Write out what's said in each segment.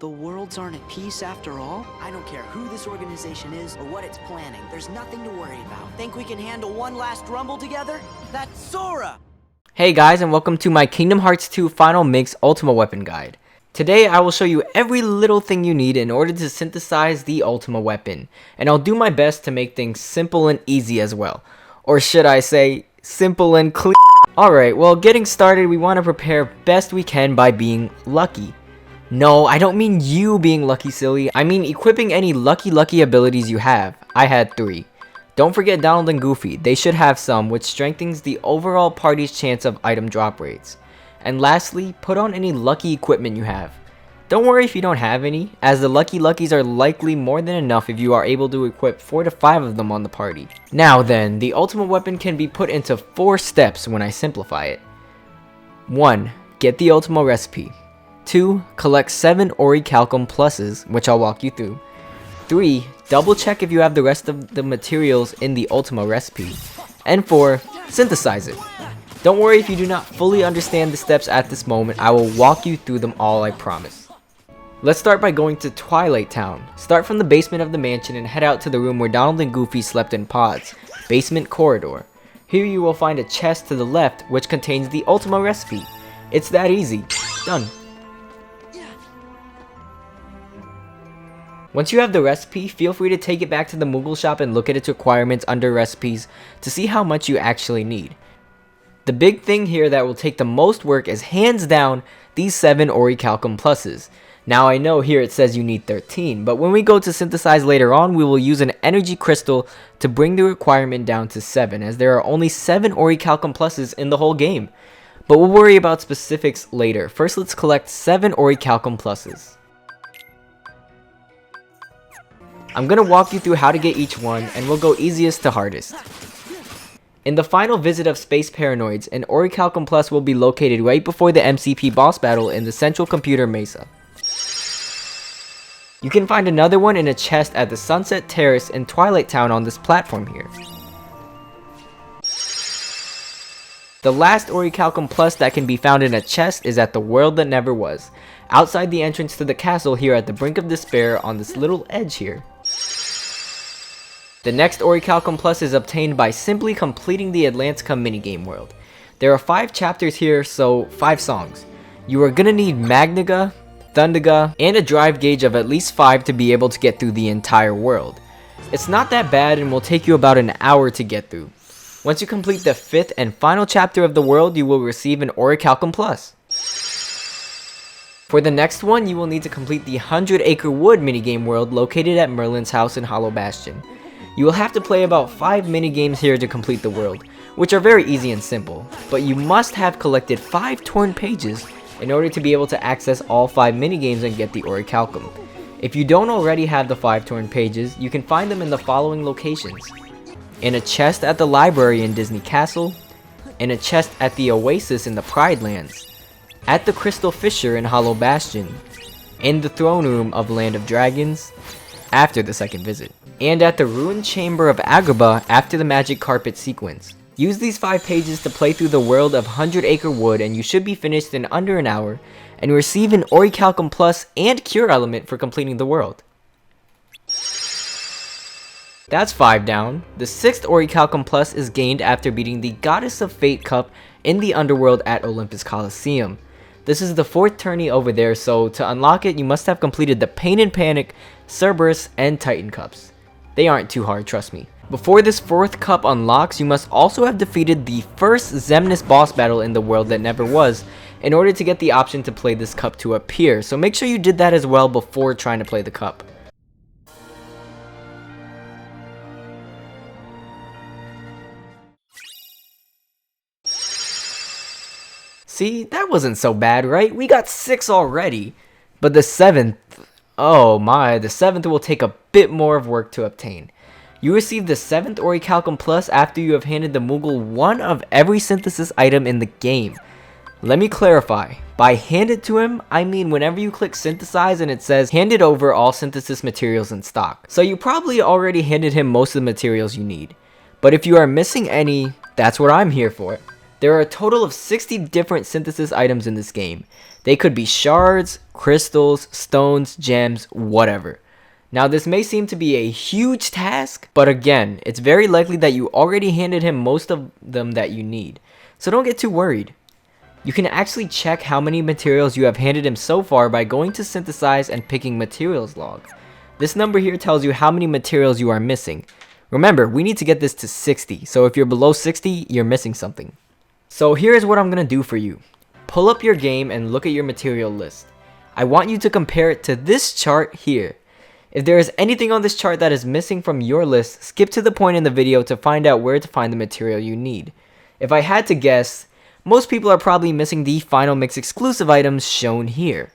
The worlds aren't at peace after all? I don't care who this organization is or what it's planning. There's nothing to worry about. Think we can handle one last rumble together? That's Sora! Hey guys, and welcome to my Kingdom Hearts 2 Final Mix Ultima Weapon Guide. Today I will show you every little thing you need in order to synthesize the Ultima weapon. And I'll do my best to make things simple and easy as well. Or should I say, simple and clear? Alright, well getting started we want to prepare best we can by being lucky. No, I don't mean you being lucky, silly. I mean equipping any lucky abilities you have. I had 3. Don't forget Donald and Goofy. They should have some, which strengthens the overall party's chance of item drop rates. And lastly, put on any lucky equipment you have. Don't worry if you don't have any, as the luckies are likely more than enough if you are able to equip 4 to 5 of them on the party. Now then, the Ultima weapon can be put into 4 steps when I simplify it. 1. Get the Ultima recipe. 2. Collect 7 Orchalcum pluses, which I'll walk you through. 3. Double check if you have the rest of the materials in the Ultima recipe. And 4. Synthesize it. Don't worry if you do not fully understand the steps at this moment, I will walk you through them all, I promise. Let's start by going to Twilight Town. Start from the basement of the mansion and head out to the room where Donald and Goofy slept in pods. Basement corridor. Here you will find a chest to the left which contains the Ultima recipe. It's that easy. Done. Once you have the recipe, feel free to take it back to the Moogle shop and look at its requirements under recipes to see how much you actually need. The big thing here that will take the most work is hands down these 7 Orchalcum pluses. Now I know here it says you need 13, but when we go to synthesize later on, we will use an energy crystal to bring the requirement down to 7, as there are only 7 Orchalcum pluses in the whole game. But we'll worry about specifics later. First let's collect 7 Orchalcum pluses. I'm gonna walk you through how to get each one, and we'll go easiest to hardest. In the final visit of Space Paranoids, an Orchalcum Plus will be located right before the MCP boss battle in the Central Computer Mesa. You can find another one in a chest at the Sunset Terrace in Twilight Town on this platform here. The last Orchalcum Plus that can be found in a chest is at the World That Never Was, outside the entrance to the castle here at the Brink of Despair on this little edge here. The next Orchalcum Plus is obtained by simply completing the Atlantica minigame world. There are 5 chapters here, so 5 songs. You are gonna need Magniga, Thundiga, and a drive gauge of at least 5 to be able to get through the entire world. It's not that bad and will take you about an hour to get through. Once you complete the 5th and final chapter of the world, you will receive an Orchalcum Plus. For the next one, you will need to complete the 100 Acre Wood minigame world located at Merlin's house in Hollow Bastion. You will have to play about 5 minigames here to complete the world, which are very easy and simple, but you must have collected 5 torn pages in order to be able to access all 5 minigames and get the Orchalcum. If you don't already have the 5 torn pages, you can find them in the following locations. In a chest at the library in Disney Castle, in a chest at the Oasis in the Pride Lands, at the Crystal Fissure in Hollow Bastion, in the throne room of Land of Dragons after the second visit, and at the ruined chamber of Agrabah after the magic carpet sequence. Use these 5 pages to play through the world of 100 Acre Wood and you should be finished in under an hour and receive an Orchalcum Plus and Cure Element for completing the world. That's 5 down. The 6th Orchalcum Plus is gained after beating the Goddess of Fate Cup in the underworld at Olympus Coliseum. This is the 4th tourney over there, so to unlock it you must have completed the Pain and Panic, Cerberus, and Titan Cups. They aren't too hard, trust me. Before this 4th cup unlocks, you must also have defeated the first Xemnas boss battle in the World That Never Was in order to get the option to play this cup to appear, so make sure you did that as well before trying to play the cup. See, that wasn't so bad, right? We got 6 already. But the 7th, oh my, the 7th will take a bit more of work to obtain. You receive the 7th Orchalcum Plus after you have handed the Moogle one of every synthesis item in the game. Let me clarify, by hand it to him, I mean whenever you click synthesize and it says handed over all synthesis materials in stock. So you probably already handed him most of the materials you need. But if you are missing any, that's what I'm here for. There are a total of 60 different synthesis items in this game. They could be shards, crystals, stones, gems, whatever. Now this may seem to be a huge task, but again, it's very likely that you already handed him most of them that you need. So don't get too worried. You can actually check how many materials you have handed him so far by going to Synthesize and picking materials log. This number here tells you how many materials you are missing. Remember, we need to get this to 60, so if you're below 60, you're missing something. So here's what I'm gonna do for you. Pull up your game and look at your material list. I want you to compare it to this chart here. If there is anything on this chart that is missing from your list, skip to the point in the video to find out where to find the material you need. If I had to guess, most people are probably missing the Final Mix exclusive items shown here.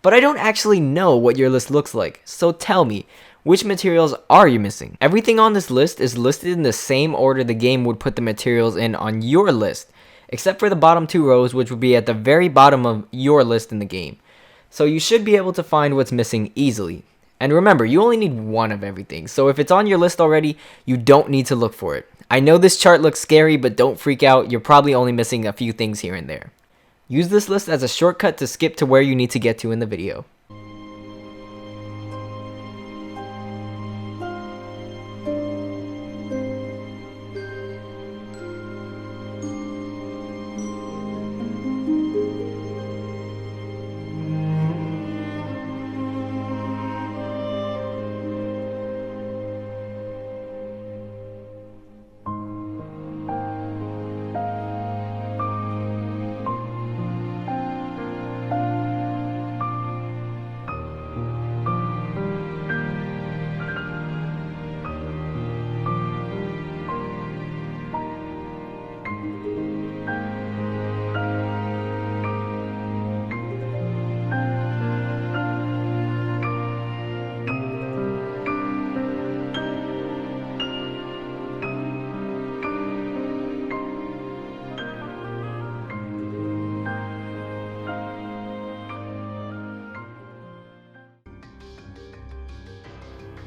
But I don't actually know what your list looks like, so tell me, which materials are you missing? Everything on this list is listed in the same order the game would put the materials in on your list, except for the bottom 2 rows, which would be at the very bottom of your list in the game. So you should be able to find what's missing easily. And remember, you only need one of everything, so if it's on your list already, you don't need to look for it. I know this chart looks scary, but don't freak out, you're probably only missing a few things here and there. Use this list as a shortcut to skip to where you need to get to in the video.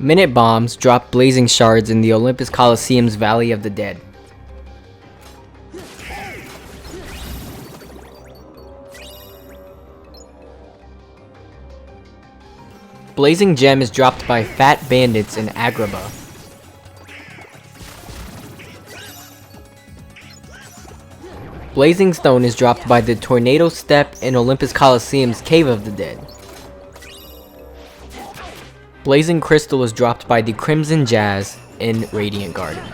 Minute bombs drop blazing shards in the Olympus Coliseum's Valley of the Dead. Blazing gem is dropped by fat bandits in Agrabah. Blazing stone is dropped by the Tornado Step in Olympus Coliseum's Cave of the Dead. Blazing crystal is dropped by the Crimson Jazz in Radiant Garden.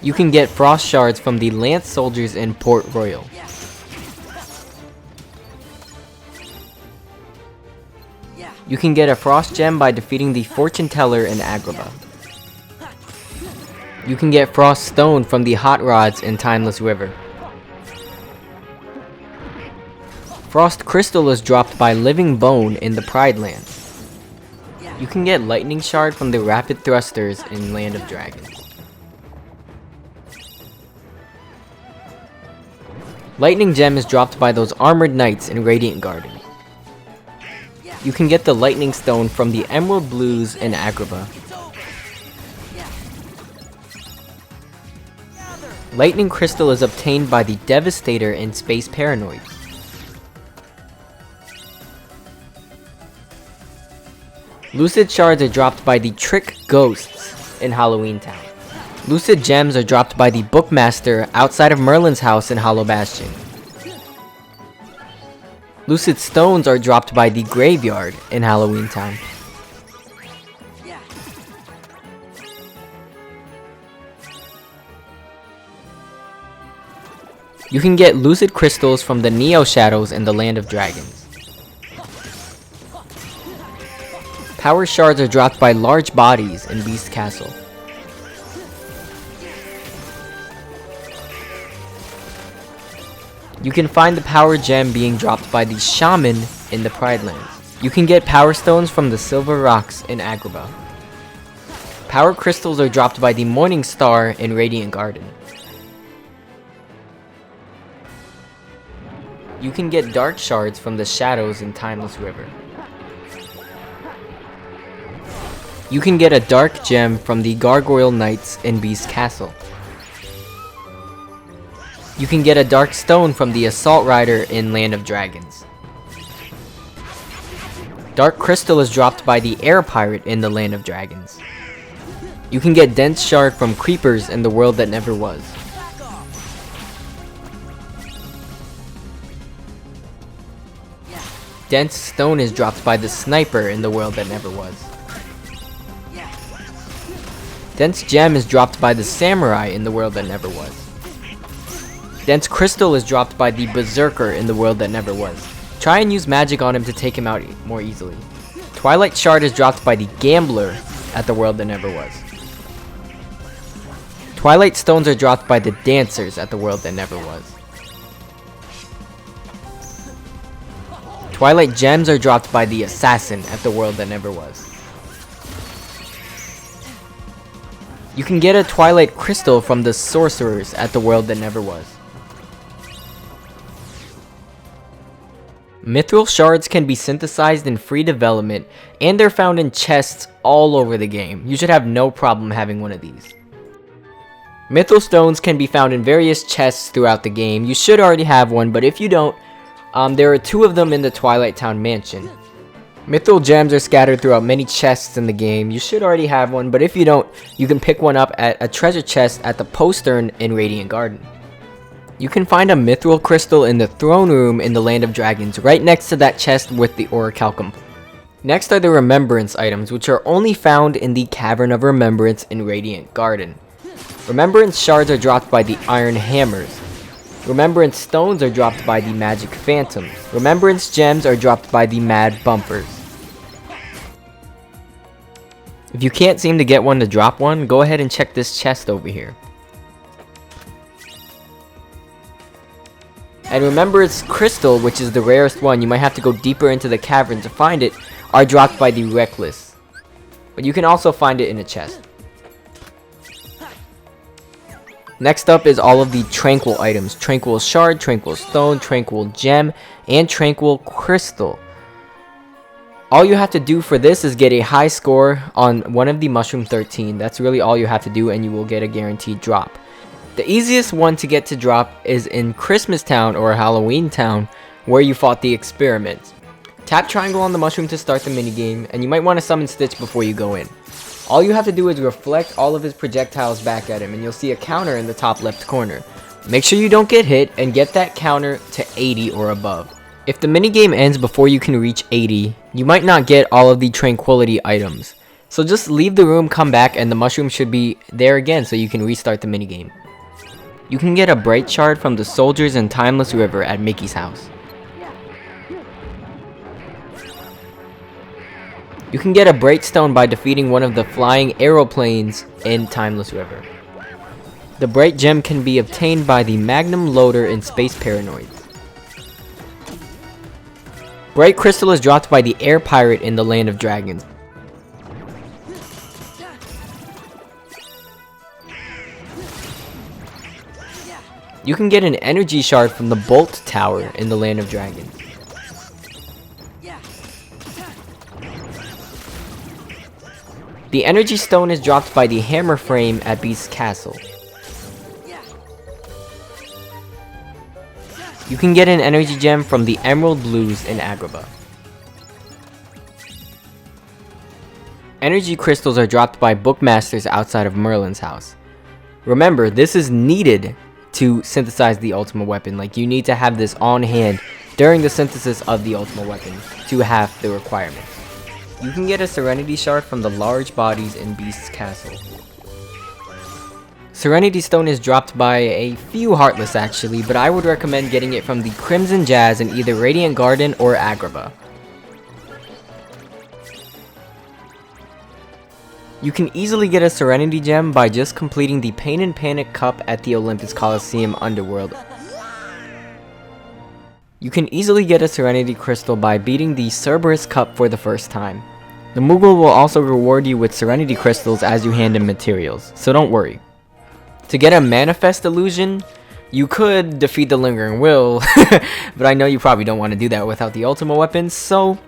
You can get frost shards from the Lance soldiers in Port Royal. You can get a frost gem by defeating the Fortune Teller in Agrabah. You can get frost stone from the Hot Rods in Timeless River. Frost crystal is dropped by Living Bone in the Pride Land. You can get lightning shard from the Rapid Thrusters in Land of Dragons. Lightning gem is dropped by those armored knights in Radiant Garden. You can get the lightning stone from the Emerald Blues in Agrabah. Lightning crystal is obtained by the Devastator in Space Paranoid. Lucid shards are dropped by the Trick Ghosts in Halloween Town. Lucid gems are dropped by the Bookmaster outside of Merlin's house in Hollow Bastion. Lucid stones are dropped by the Graveyard in Halloween Town. You can get lucid crystals from the Neo Shadows in the Land of Dragons. Power shards are dropped by large bodies in Beast Castle. You can find the power gem being dropped by the Shaman in the Pride Lands. You can get power stones from the Silver Rocks in Agrabah. Power crystals are dropped by the Morning Star in Radiant Garden. You can get dark shards from the Shadows in Timeless River. You can get a dark gem from the Gargoyle Knights in Beast Castle. You can get a dark stone from the Assault Rider in Land of Dragons. Dark crystal is dropped by the Air Pirate in the Land of Dragons. You can get dense shard from creepers in the World That Never Was. Dense stone is dropped by the Sniper in the World That Never Was. Dense gem is dropped by the Samurai in the World That Never Was. Dense crystal is dropped by the Berserker in the World That Never Was. Try and use magic on him to take him out more easily. Twilight shard is dropped by the Gambler at the World That Never Was. Twilight stones are dropped by the Dancers at the World That Never Was. Twilight gems are dropped by the Assassin at the World That Never Was. You can get a Twilight crystal from the Sorcerers at the World That Never Was. Mithril shards can be synthesized in free development, and they're found in chests all over the game. You should have no problem having one of these. Mithril stones can be found in various chests throughout the game. You should already have one, but if you don't, there are 2 of them in the Twilight Town mansion. Mithril gems are scattered throughout many chests in the game. You should already have one, but if you don't, you can pick one up at a treasure chest at the postern in Radiant Garden. You can find a Mithril crystal in the throne room in the Land of Dragons, right next to that chest with the Orchalcum. Next are the Remembrance items, which are only found in the Cavern of Remembrance in Radiant Garden. Remembrance shards are dropped by the Iron Hammers. Remembrance stones are dropped by the Magic Phantoms. Remembrance gems are dropped by the Mad Bumpers. If you can't seem to get one to drop one, go ahead and check this chest over here. And Remembrance crystal, which is the rarest one, you might have to go deeper into the cavern to find it, are dropped by the Reckless. But you can also find it in a chest. Next up is all of the Tranquil items. Tranquil shard, Tranquil stone, Tranquil gem, and Tranquil crystal. All you have to do for this is get a high score on one of the Mushroom 13. That's really all you have to do, and you will get a guaranteed drop. The easiest one to get to drop is in Christmas Town or Halloween Town, where you fought the experiments. Tap triangle on the mushroom to start the minigame, and you might want to summon Stitch before you go in. All you have to do is reflect all of his projectiles back at him, and you'll see a counter in the top left corner. Make sure you don't get hit, and get that counter to 80 or above. If the minigame ends before you can reach 80, you might not get all of the Tranquility items. So just leave the room, come back, and the mushroom should be there again so you can restart the minigame. You can get a Bright Shard from the soldiers in Timeless River at Mickey's house. You can get a Bright Stone by defeating one of the flying aeroplanes in Timeless River. The Bright Gem can be obtained by the Magnum Loader in Space Paranoid. Bright Crystal is dropped by the Air Pirate in the Land of Dragons. You can get an Energy Shard from the Bolt Tower in the Land of Dragons. The Energy Stone is dropped by the Hammer Frame at Beast's Castle. You can get an Energy Gem from the Emerald Blues in Agrabah. Energy Crystals are dropped by Bookmasters outside of Merlin's house. Remember, this is needed to synthesize the Ultima weapon. Like, you need to have this on hand during the synthesis of the Ultima weapon to have the requirement. You can get a Serenity Shard from the large bodies in Beast's Castle. Serenity Stone is dropped by a few Heartless actually, but I would recommend getting it from the Crimson Jazz in either Radiant Garden or Agrabah. You can easily get a Serenity Gem by just completing the Pain and Panic Cup at the Olympus Coliseum Underworld. You can easily get a Serenity Crystal by beating the Cerberus Cup for the first time. The Moogle will also reward you with Serenity Crystals as you hand him materials, so don't worry. To get a Manifest Illusion, you could defeat the Lingering Will, but I know you probably don't want to do that without the Ultima weapons, so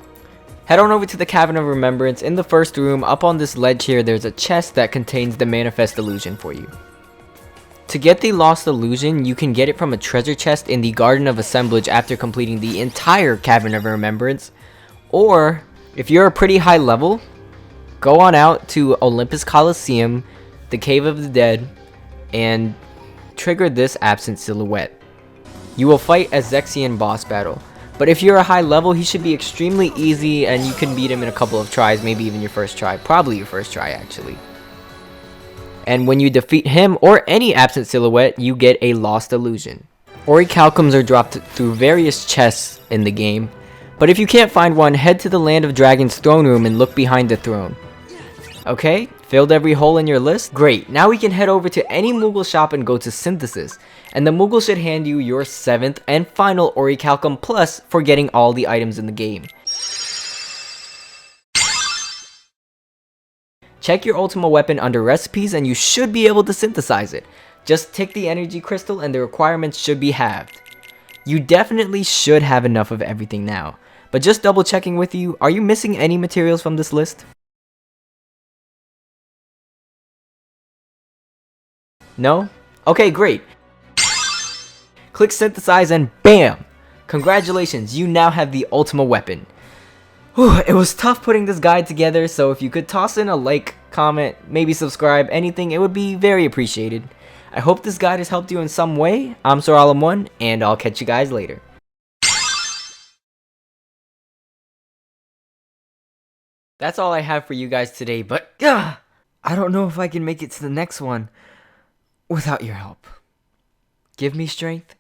Head on over to the Cavern of Remembrance. In the first room, up on this ledge here, there's a chest that contains the Manifest Illusion for you. To get the Lost Illusion, you can get it from a treasure chest in the Garden of Assemblage after completing the entire Cavern of Remembrance. Or, if you're a pretty high level, go on out to Olympus Coliseum, the Cave of the Dead, and trigger this Absent Silhouette. You will fight a Zexian boss battle. But if you're a high level, he should be extremely easy and you can beat him in a couple of tries, maybe even your first try. Probably your first try, actually. And when you defeat him or any Absent Silhouette, you get a Lost Illusion. Orchalcums are dropped through various chests in the game. But if you can't find one, head to the Land of Dragons throne room and look behind the throne. Okay, filled every hole in your list? Great, now we can head over to any Moogle shop and go to Synthesis. And the Moogle should hand you your 7th and final Orchalcum Plus for getting all the items in the game. Check your Ultima weapon under recipes and you should be able to synthesize it. Just tick the energy crystal and the requirements should be halved. You definitely should have enough of everything now. But just double checking with you, are you missing any materials from this list? No? Okay, great. Click Synthesize and BAM! Congratulations, you now have the Ultima weapon. Whew, it was tough putting this guide together, so if you could toss in a like, comment, maybe subscribe, anything, it would be very appreciated. I hope this guide has helped you in some way. I'm Orchalcum, and I'll catch you guys later. That's all I have for you guys today, but I don't know if I can make it to the next one without your help. Give me strength,